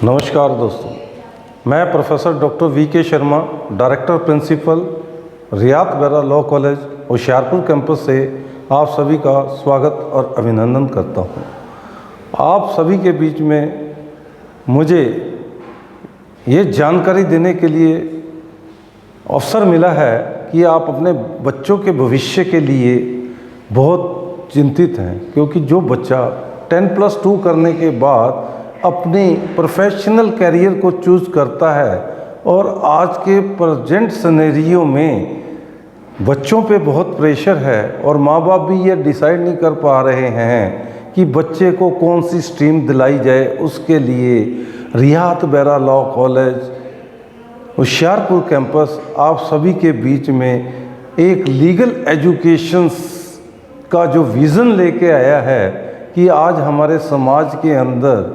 नमस्कार दोस्तों, मैं professor doctor V K. Sharma, director principal Riyat Bahra law college Hoshiarpur campus से आप सभी का स्वागत और अभिनंदन करता हूं। आप सभी के बीच में मुझे ये जानकारी देने के लिए अवसर मिला है कि आप अपने बच्चों के भविष्य के लिए बहुत चिंतित हैं, क्योंकि जो बच्चा 10+2 करने के बाद अपने प्रोफेशनल कैरियर को चूज़ करता है और आज के प्रेजेंट सिनेरियो में बच्चों पे बहुत प्रेशर है और माँ बाप भी ये डिसाइड नहीं कर पा रहे हैं कि बच्चे को कौन सी स्ट्रीम दिलाई जाए। उसके लिए रियात Bahra law college Hoshiarpur campus आप सभी के बीच में एक लीगल एजुकेशन का जो विज़न लेके आया है कि आज हमारे समाज के अंदर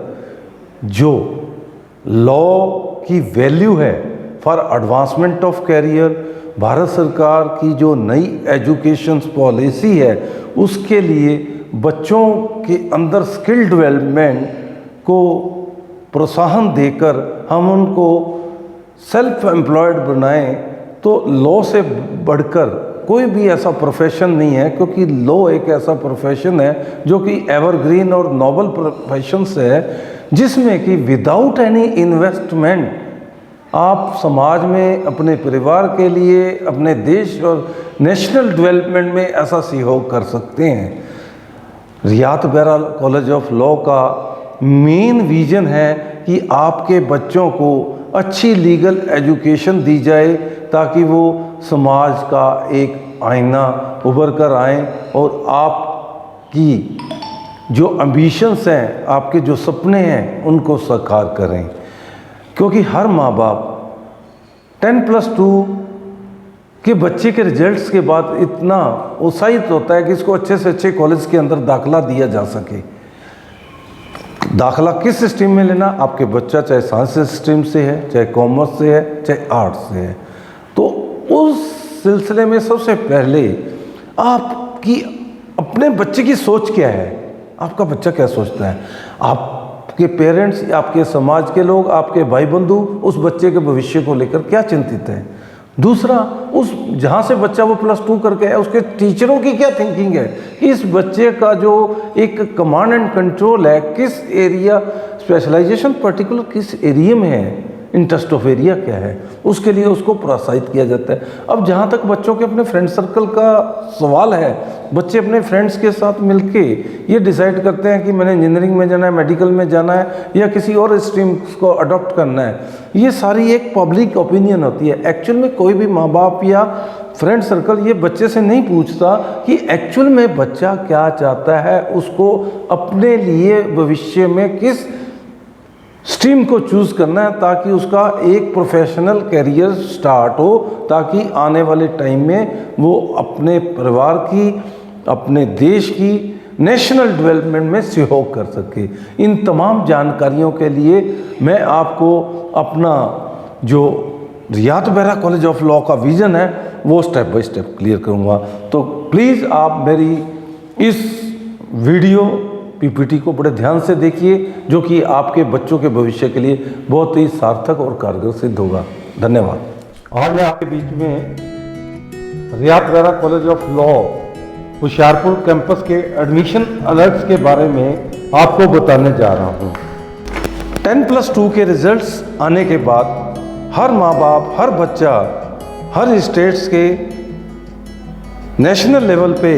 जो लॉ की वैल्यू है for advancement of career, Bharat सरकार की जो नई एजुकेशन पॉलिसी है उसके लिए बच्चों के अंदर स्किल डेवलपमेंट को प्रोत्साहन देकर हम उनको सेल्फ एम्प्लॉयड बनाएं। तो लॉ से बढ़कर कोई भी ऐसा प्रोफेशन नहीं है, क्योंकि लॉ एक ऐसा प्रोफेशन है जो कि एवरग्रीन और नोबल प्रोफेशन से है, जिसमें कि विदाउट एनी इन्वेस्टमेंट आप समाज में अपने परिवार के लिए, अपने देश और नेशनल डेवलपमेंट में ऐसा सहयोग कर सकते हैं। रियात बेरा कॉलेज ऑफ लॉ का मेन विजन है कि आपके बच्चों को अच्छी लीगल एजुकेशन दी जाए ताकि वो समाज का एक आईना उभर कर आएँ और आपकी जो एम्बिशंस हैं, आपके जो सपने हैं, उनको साकार करें। क्योंकि हर माँ बाप 10+2 के बच्चे के रिजल्ट्स के बाद इतना उत्साहित होता है कि इसको अच्छे से अच्छे कॉलेज के अंदर दाखिला दिया जा सके। दाखिला किस स्ट्रीम में लेना, आपके बच्चा चाहे साइंस स्ट्रीम से है, चाहे कॉमर्स से है, चाहे आर्ट्स से है, तो उस सिलसिले में सबसे पहले आपकी अपने बच्चे की सोच क्या है, आपका बच्चा क्या सोचता है, आपके पेरेंट्स, आपके समाज के लोग, आपके भाई बंधु उस बच्चे के भविष्य को लेकर क्या चिंतित हैं। दूसरा, उस जहाँ से बच्चा वो +2 करके है उसके टीचरों की क्या थिंकिंग है, इस बच्चे का जो एक कमांड एंड कंट्रोल है, किस एरिया स्पेशलाइजेशन पर्टिकुलर किस एरिया में है, इंटरेस्ट ऑफ एरिया क्या है, उसके लिए उसको प्रोत्साहित किया जाता है। अब जहाँ तक बच्चों के अपने फ्रेंड सर्कल का सवाल है, बच्चे अपने फ्रेंड्स के साथ मिलके ये डिसाइड करते हैं कि मैंने इंजीनियरिंग में जाना है, मेडिकल में जाना है या किसी और स्ट्रीम को अडॉप्ट करना है। ये सारी एक पब्लिक ओपिनियन होती है। एक्चुअल में कोई भी माँ बाप या फ्रेंड सर्कल ये बच्चे से नहीं पूछता कि एक्चुअल में बच्चा क्या चाहता है, उसको अपने लिए भविष्य में किस स्ट्रीम को चूज़ करना है ताकि उसका एक प्रोफेशनल करियर स्टार्ट हो, ताकि आने वाले टाइम में वो अपने परिवार की, अपने देश की नेशनल डेवलपमेंट में सहयोग कर सके। इन तमाम जानकारियों के लिए मैं आपको अपना जो रियात बेरा कॉलेज ऑफ लॉ का विज़न है वो स्टेप बाय स्टेप क्लियर करूँगा। तो प्लीज़ आप मेरी इस वीडियो पीपीटी को बड़े ध्यान से देखिए, जो कि आपके बच्चों के भविष्य के लिए बहुत ही सार्थक और कारगर सिद्ध होगा। धन्यवाद। आज मैं आपके बीच में रियात बेरा college of law Hoshiarpur campus के एडमिशन अलर्ट्स के बारे में आपको बताने जा रहा हूँ। 10+2 के रिजल्ट्स आने के बाद हर माँ बाप, हर बच्चा, हर स्टेट्स के नेशनल लेवल पे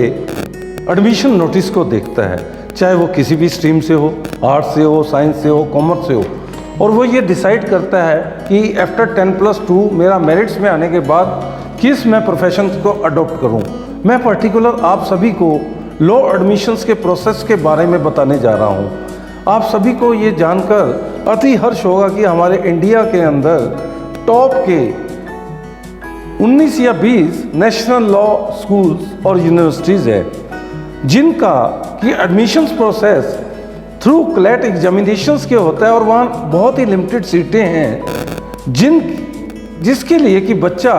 एडमिशन नोटिस को देखता है, चाहे वो किसी भी स्ट्रीम से हो, आर्ट्स से हो, साइंस से हो, कॉमर्स से हो, और वो ये डिसाइड करता है कि आफ्टर 10+2 मेरा मेरिट्स में आने के बाद किस मैं प्रोफेशन को अडॉप्ट करूं। मैं पर्टिकुलर आप सभी को लॉ एडमिशन्स के प्रोसेस के बारे में बताने जा रहा हूं। आप सभी को ये जानकर अति हर्ष होगा कि हमारे इंडिया के अंदर टॉप के 19 या 20 नेशनल लॉ स्कूल्स और यूनिवर्सिटीज़ है, जिनका कि admissions process through CLAT examinations के होता है, और वहाँ बहुत ही लिमिटेड सीटें हैं जिसके लिए कि बच्चा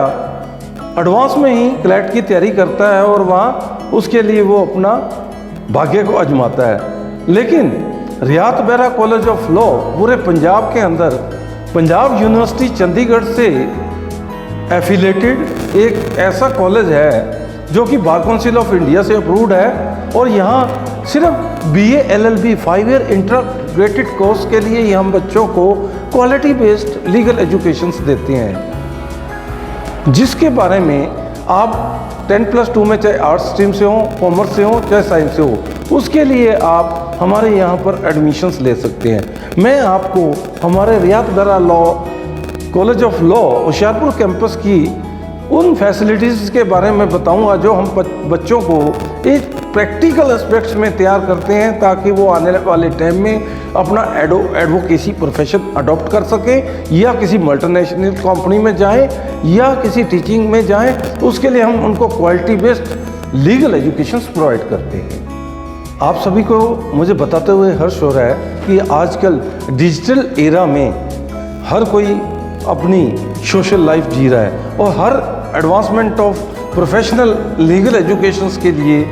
एडवांस में ही क्लैट की तैयारी करता है और वहाँ उसके लिए वो अपना भाग्य को आजमाता है। लेकिन रियात बेहरा कॉलेज ऑफ लॉ पूरे पंजाब के अंदर पंजाब यूनिवर्सिटी चंडीगढ़ से एफिलेटेड एक ऐसा कॉलेज है जो कि बार काउंसिल ऑफ इंडिया से अप्रूव्ड है। और यहाँ सिर्फ BA LLB 5 year integrated course के लिए ही हम बच्चों को क्वालिटी बेस्ड लीगल एजुकेशंस देते हैं, जिसके बारे में आप 10+2 में चाहे आर्ट्स स्ट्रीम से हो, कॉमर्स से हो, चाहे साइंस से हो, उसके लिए आप हमारे यहाँ पर एडमिशन्स ले सकते हैं। मैं आपको हमारे Riyat Bahra law college of law Hoshiarpur campus की उन फैसिलिटीज़ के बारे में बताऊंगा जो हम बच्चों को एक प्रैक्टिकल एस्पेक्ट्स में तैयार करते हैं, ताकि वो आने वाले टाइम में अपना एडवोकेसी प्रोफेशन अडॉप्ट कर सकें, या किसी मल्टीनेशनल कंपनी में जाएं, या किसी टीचिंग में जाएं। उसके लिए हम उनको quality based legal education provide करते हैं। आप सभी को मुझे बताते हुए हर्ष हो रहा है कि आजकल डिजिटल एरा में हर कोई अपनी सोशल लाइफ जी रहा है, और हर advancement of professional legal educations के लिए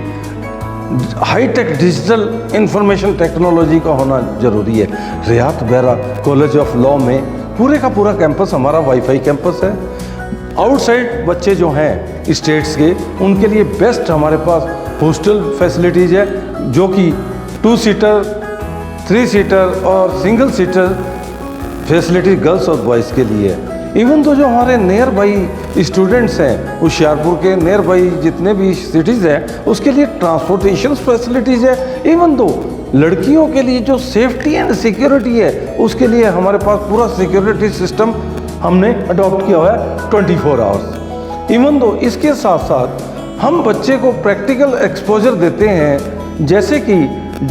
हाईटेक डिजिटल इंफॉर्मेशन टेक्नोलॉजी का होना ज़रूरी है। रियात बेहरा कॉलेज ऑफ लॉ में पूरे का पूरा कैंपस हमारा वाईफाई कैंपस है। आउटसाइड बच्चे जो हैं स्टेट्स के, उनके लिए बेस्ट हमारे पास हॉस्टल फैसिलिटीज़ है, जो कि 2 सीटर, 3 सीटर और सिंगल सीटर फैसिलिटी गर्ल्स और बॉयज़ के लिए है। इवन तो जो हमारे नियर बाई स्टूडेंट्स हैं, होशियारपुर के नियर बाई जितने भी सिटीज़ हैं, उसके लिए ट्रांसपोर्टेशन फैसिलिटीज़ है। इवन तो लड़कियों के लिए जो सेफ्टी एंड सिक्योरिटी है, उसके लिए हमारे पास पूरा सिक्योरिटी सिस्टम हमने अडॉप्ट किया हुआ है 24 आवर्स। इवन तो इसके साथ साथ हम बच्चे को प्रैक्टिकल एक्सपोजर देते हैं, जैसे कि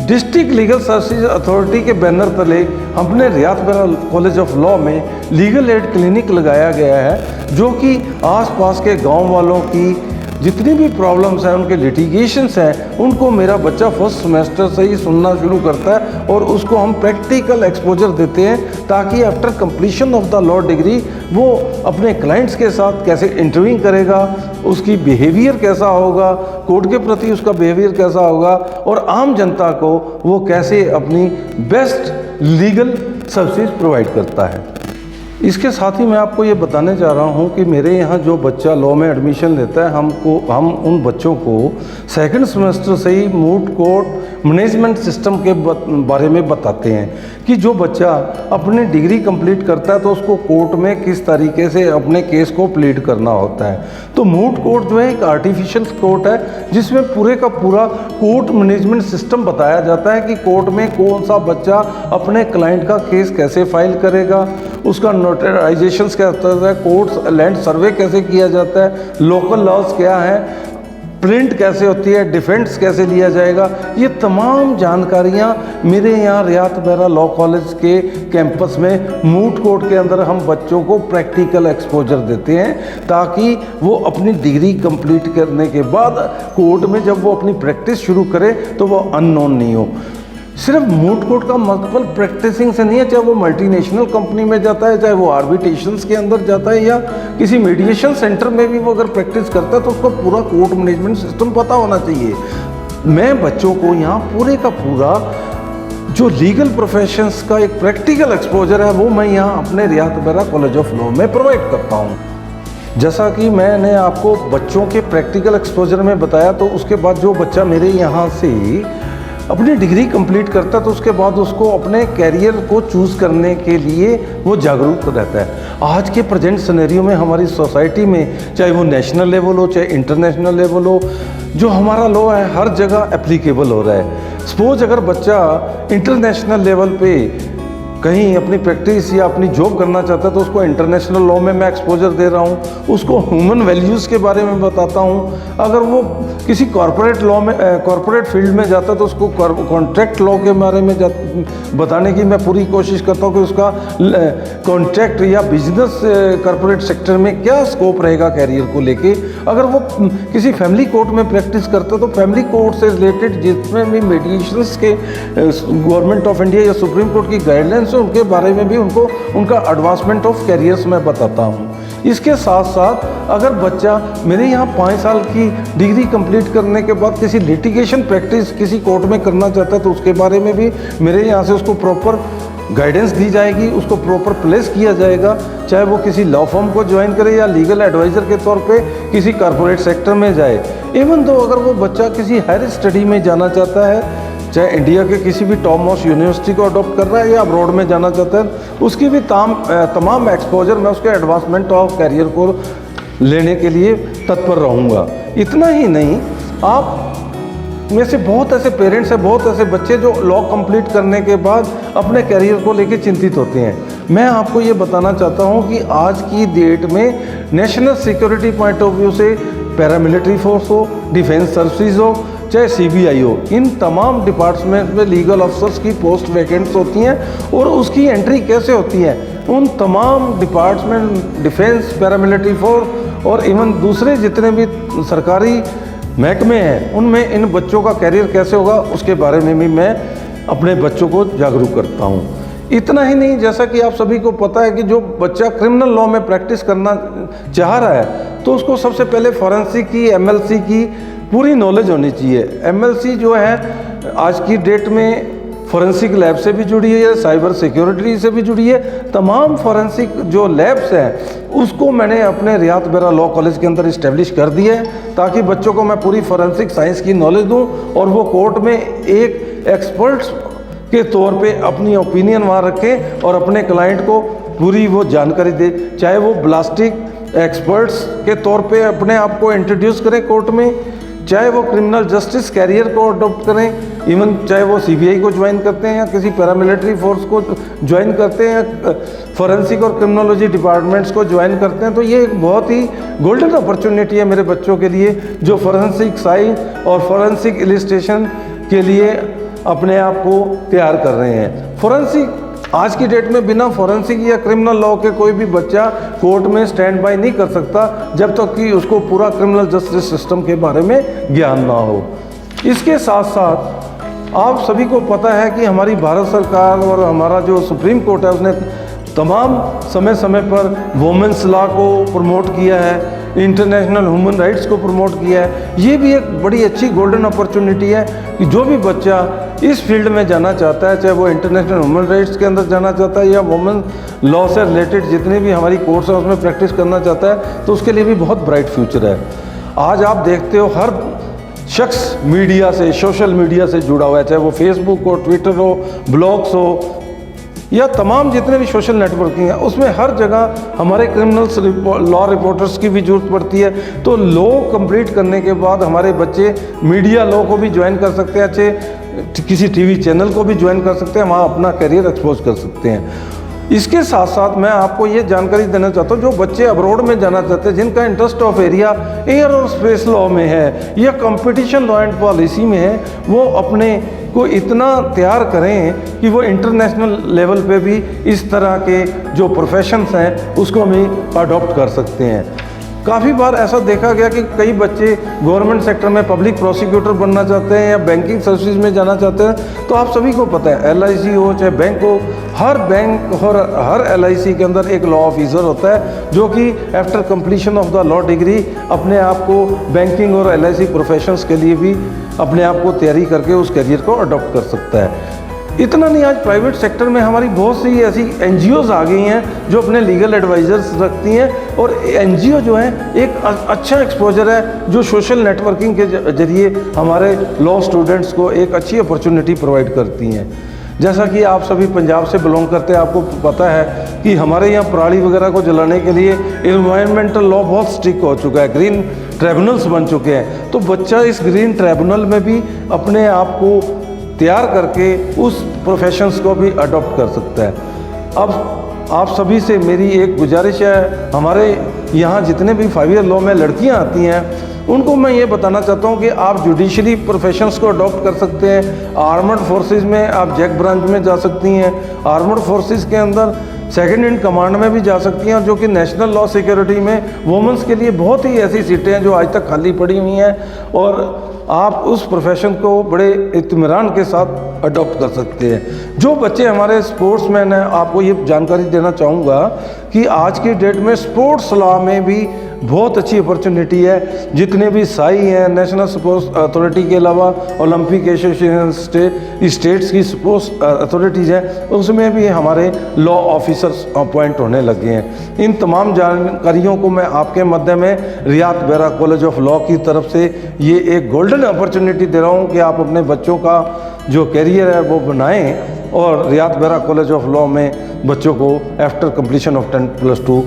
डिस्ट्रिक्ट लीगल सर्विसेज अथॉरिटी के बैनर तले हमने रियात बेहरा कॉलेज ऑफ लॉ में लीगल एड क्लिनिक लगाया गया है, जो कि आसपास के गांव वालों की जितनी भी प्रॉब्लम्स हैं, उनके लिटिगेशंस हैं, उनको मेरा बच्चा फर्स्ट सेमेस्टर से ही सुनना शुरू करता है, और उसको हम प्रैक्टिकल एक्सपोजर देते हैं, ताकि after completion of the law degree वो अपने क्लाइंट्स के साथ कैसे इंटरव्यू करेगा, उसकी बिहेवियर कैसा होगा, कोर्ट के प्रति उसका बिहेवियर कैसा होगा, और आम जनता को वो कैसे अपनी बेस्ट लीगल सर्विसेज प्रोवाइड करता है। इसके साथ ही मैं आपको ये बताने जा रहा हूँ कि मेरे यहाँ जो बच्चा लॉ में एडमिशन लेता है, हम उन बच्चों को सेकंड सेमेस्टर से ही मूट कोर्ट मैनेजमेंट सिस्टम के बारे में बताते हैं कि जो बच्चा अपनी डिग्री कंप्लीट करता है तो उसको कोर्ट में किस तरीके से अपने केस को प्लीड करना होता है। तो मूट कोर्ट जो है एक आर्टिफिशियल कोर्ट है, जिसमें पूरे का पूरा कोर्ट मैनेजमेंट सिस्टम बताया जाता है कि कोर्ट में कौन सा बच्चा अपने क्लाइंट का केस कैसे फाइल करेगा, उसका नोटराइजेशन क्या होता है, कोर्ट लैंड सर्वे कैसे किया जाता है, लोकल लॉज क्या है, प्रिंट कैसे होती है, डिफेंस कैसे लिया जाएगा। ये तमाम जानकारियाँ मेरे यहाँ रियात बेहरा लॉ कॉलेज के कैंपस में मूट कोर्ट के अंदर हम बच्चों को प्रैक्टिकल एक्सपोजर देते हैं, ताकि वो अपनी डिग्री कंप्लीट करने के बाद कोर्ट में जब वो अपनी प्रैक्टिस शुरू करे तो वो अननोन नहीं हो। सिर्फ मूट कोर्ट का मतलब प्रैक्टिसिंग से नहीं है, चाहे वो मल्टीनेशनल कंपनी में जाता है, चाहे वो आर्बिट्रेशंस के अंदर जाता है, या किसी मीडिएशन सेंटर में भी वो अगर प्रैक्टिस करता है तो उसको पूरा कोर्ट मैनेजमेंट सिस्टम पता होना चाहिए। मैं बच्चों को यहाँ पूरे का पूरा जो लीगल प्रोफेशंस का एक प्रैक्टिकल एक्सपोजर है, वो मैं यहाँ अपने रियात बेहरा कॉलेज ऑफ लॉ में प्रोवाइड करता हूँ। जैसा कि मैंने आपको बच्चों के प्रैक्टिकल एक्सपोजर में बताया, तो उसके बाद जो बच्चा मेरे यहाँ से अपनी डिग्री कंप्लीट करता है तो उसके बाद उसको अपने कैरियर को चूज़ करने के लिए वो जागरूक रहता है। आज के प्रेजेंट सिनेरियो में हमारी सोसाइटी में, चाहे वो नेशनल लेवल हो चाहे इंटरनेशनल लेवल हो, जो हमारा लॉ है हर जगह एप्लीकेबल हो रहा है। सपोज अगर बच्चा इंटरनेशनल लेवल पे कहीं अपनी प्रैक्टिस या अपनी जॉब करना चाहता है तो उसको इंटरनेशनल लॉ में मैं एक्सपोजर दे रहा हूँ, उसको ह्यूमन वैल्यूज़ के बारे में बताता हूँ। अगर वो किसी कॉरपोरेट लॉ में कॉरपोरेट फील्ड में जाता है तो उसको कॉन्ट्रैक्ट लॉ के बारे में बताने की मैं पूरी कोशिश करता हूँ कि उसका कॉन्ट्रैक्ट या बिजनेस कॉरपोरेट सेक्टर में क्या स्कोप रहेगा कैरियर को लेके। अगर वो किसी फैमिली कोर्ट में प्रैक्टिस करता है तो फैमिली कोर्ट से रिलेटेड जितने भी मेडिएशंस के गवर्नमेंट ऑफ इंडिया या सुप्रीम कोर्ट की गाइडलाइंस उनके बारे में भी उनको उनका एडवांसमेंट ऑफ कैरियर्स में बताता हूँ। इसके साथ साथ अगर बच्चा मेरे यहाँ 5 साल की डिग्री कंप्लीट करने के बाद किसी लिटिगेशन प्रैक्टिस किसी कोर्ट में करना चाहता है तो उसके बारे में भी मेरे यहाँ से उसको प्रॉपर गाइडेंस दी जाएगी, उसको प्रॉपर प्लेस किया जाएगा, चाहे वो किसी लॉ फर्म को ज्वाइन करे या लीगल एडवाइज़र के तौर पे किसी कॉरपोरेट सेक्टर में जाए। इवन तो अगर वो बच्चा किसी हायर स्टडी में जाना चाहता है, चाहे इंडिया के किसी भी टॉप मोस्ट यूनिवर्सिटी को अडॉप्ट कर रहा है या अब्रॉड में जाना चाहता है, उसकी भी तमाम एक्सपोजर मैं उसके एडवांसमेंट ऑफ कैरियर को लेने के लिए तत्पर रहूँगा। इतना ही नहीं, आप में से बहुत ऐसे पेरेंट्स हैं, बहुत ऐसे बच्चे जो लॉ कंप्लीट करने के बाद अपने करियर को लेकर चिंतित होते हैं। मैं आपको ये बताना चाहता हूँ कि आज की डेट में national security point of view से पैरामिलिट्री फोर्स हो, डिफेंस सर्विसेज हो, चाहे सीबीआई हो, इन तमाम डिपार्टमेंट में लीगल ऑफिसर्स की पोस्ट वैकेंट्स होती हैं। और उसकी एंट्री कैसे होती है, उन तमाम डिपार्टमेंट, डिफेंस, पैरामिलिट्री फोर्स और इवन दूसरे जितने भी सरकारी महकमे हैं, उनमें इन बच्चों का कैरियर कैसे होगा उसके बारे में भी मैं अपने बच्चों को जागरूक करता हूँ। इतना ही नहीं, जैसा कि आप सभी को पता है कि जो बच्चा क्रिमिनल लॉ में प्रैक्टिस करना चाह रहा है तो उसको सबसे पहले फॉरेंसिक की, एमएलसी की पूरी नॉलेज होनी चाहिए। एमएलसी जो है आज की डेट में फॉरेंसिक लैब से भी जुड़ी है, साइबर सिक्योरिटी से भी जुड़ी है। तमाम फॉरेंसिक जो लैब्स हैं उसको मैंने अपने रियात बेरा लॉ कॉलेज के अंदर इस्टेब्लिश कर दिया है ताकि बच्चों को मैं पूरी फॉरेंसिक साइंस की नॉलेज दूं और वो कोर्ट में एक एक्सपर्ट्स के तौर पे अपनी ओपिनियन वहाँ रखें और अपने क्लाइंट को पूरी वो जानकारी दे। चाहे वो ब्लास्टिक एक्सपर्ट्स के तौर पे अपने आप को इंट्रोड्यूस करें कोर्ट में, चाहे वो क्रिमिनल जस्टिस कैरियर को अडॉप्ट करें, इवन चाहे वो सीबीआई को ज्वाइन करते हैं या किसी पैरामिलिट्री फोर्स को ज्वाइन करते हैं, फॉरेंसिक और क्रिमिनोलॉजी डिपार्टमेंट्स को ज्वाइन करते हैं, तो ये एक बहुत ही गोल्डन अपॉर्चुनिटी है मेरे बच्चों के लिए जो फॉरेंसिक साइंस और फॉरेंसिक इलिस्ट्रेशन के लिए अपने आप को तैयार कर रहे हैं। फॉरेंसिक आज की डेट में बिना फॉरेंसिक या क्रिमिनल लॉ के कोई भी बच्चा कोर्ट में स्टैंड बाय नहीं कर सकता जब तक कि उसको पूरा क्रिमिनल जस्टिस सिस्टम के बारे में ज्ञान ना हो। इसके साथ साथ आप सभी को पता है कि हमारी भारत सरकार और हमारा जो सुप्रीम कोर्ट है उसने तमाम समय समय पर वुमेन्स लॉ को प्रमोट किया है, इंटरनेशनल ह्यूमन राइट्स को प्रमोट किया है। ये भी एक बड़ी अच्छी गोल्डन अपॉर्चुनिटी है कि जो भी बच्चा इस फील्ड में जाना चाहता है, चाहे वो इंटरनेशनल ह्यूमन राइट्स के अंदर जाना चाहता है या वुमेन लॉ से रिलेटेड जितने भी हमारी कोर्स हैं उसमें प्रैक्टिस करना चाहता है, तो उसके लिए भी बहुत ब्राइट फ्यूचर है। आज आप देखते हो हर शख्स मीडिया से, सोशल मीडिया से जुड़ा हुआ है, चाहे वो फेसबुक हो, ट्विटर हो, ब्लॉग्स हो या तमाम जितने भी सोशल नेटवर्किंग है, उसमें हर जगह हमारे क्रिमिनल्स लॉ रिपोर्टर्स की भी जरूरत पड़ती है। तो लॉ कंप्लीट करने के बाद हमारे बच्चे मीडिया लॉ को भी ज्वाइन कर सकते हैं, अच्छे किसी टीवी चैनल को भी ज्वाइन कर सकते हैं, वहाँ अपना करियर एक्सपोज कर सकते हैं। इसके साथ साथ मैं आपको ये जानकारी देना चाहता हूँ, जो बच्चे अब्रॉड में जाना चाहते हैं, जिनका इंटरेस्ट ऑफ एरिया एयर और स्पेस लॉ में है या कंपटीशन लॉ एंड पॉलिसी में है, वो अपने को इतना तैयार करें कि वो इंटरनेशनल लेवल पे भी इस तरह के जो प्रोफेशंस हैं उसको भी अडॉप्ट कर सकते हैं। काफ़ी बार ऐसा देखा गया कि कई बच्चे गवर्नमेंट सेक्टर में पब्लिक प्रोसिक्यूटर बनना चाहते हैं या बैंकिंग सर्विसेज में जाना चाहते हैं। तो आप सभी को पता है एलआईसी हो चाहे बैंक हो, हर बैंक और हर एलआईसी के अंदर एक लॉ ऑफिसर होता है जो कि after completion of the law degree अपने आप को बैंकिंग और एलआईसी प्रोफेशंस के लिए भी अपने आप को तैयारी करके उस करियर को अडॉप्ट कर सकता है। इतना नहीं, आज प्राइवेट सेक्टर में हमारी बहुत सी ऐसी एनजीओज आ गई हैं जो अपने लीगल एडवाइजर्स रखती हैं और एनजीओ जो है एक अच्छा एक्सपोजर है जो सोशल नेटवर्किंग के जरिए हमारे लॉ स्टूडेंट्स को एक अच्छी अपॉर्चुनिटी प्रोवाइड करती हैं। जैसा कि आप सभी पंजाब से बिलोंग करते हैं, आपको पता है कि हमारे यहाँ पराली वगैरह को जलाने के लिए एनवायरमेंटल लॉ बहुत स्ट्रिक्ट हो चुका है, ग्रीन ट्राइब्यूनल्स बन चुके हैं। तो बच्चा इस ग्रीन ट्राइब्यूनल में भी अपने आप को तैयार करके उस प्रोफेशंस को भी अडॉप्ट कर सकता है। अब आप सभी से मेरी एक गुजारिश है, हमारे यहाँ जितने भी 5 ईयर लॉ में लड़कियाँ आती हैं उनको मैं ये बताना चाहता हूँ कि आप जुडिशरी प्रोफेशंस को अडॉप्ट कर सकते हैं। आर्मर्ड फोर्सेस में आप जैक ब्रांच में जा सकती हैं, आर्मर्ड फोर्सेस के अंदर सेकंड इन कमांड में भी जा सकती हैं, जो कि नेशनल लॉ सिक्योरिटी में वुमेन्स के लिए बहुत ही ऐसी सीटें हैं जो आज तक खाली पड़ी हुई हैं और आप उस प्रोफेशन को बड़े इत्मीनान के साथ अडॉप्ट कर सकते हैं। जो बच्चे हमारे स्पोर्ट्समैन हैं, आपको ये जानकारी देना चाहूँगा कि आज की डेट में स्पोर्ट्स लॉ में भी बहुत अच्छी अपॉर्चुनिटी है। जितने भी साई हैं, नेशनल स्पोर्ट्स अथॉरिटी के अलावा ओलंपिक एसोसिएशन, स्टेट्स की स्पोर्ट्स अथॉरिटीज़ हैं, उसमें भी हमारे लॉ ऑफिसर्स अपॉइंट होने लगे हैं। इन तमाम जानकारियों को मैं आपके मध्य में रियात बेहरा कॉलेज ऑफ लॉ की तरफ से ये एक गोल्डन अपॉर्चुनिटी दे रहा हूँ कि आप अपने बच्चों का जो कैरियर है वो बनाएं और Riyat Bahra college of law में बच्चों को आफ्टर कंप्लीशन ऑफ 10+2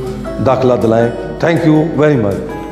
दाखिला दिलाएं। Thank you very much.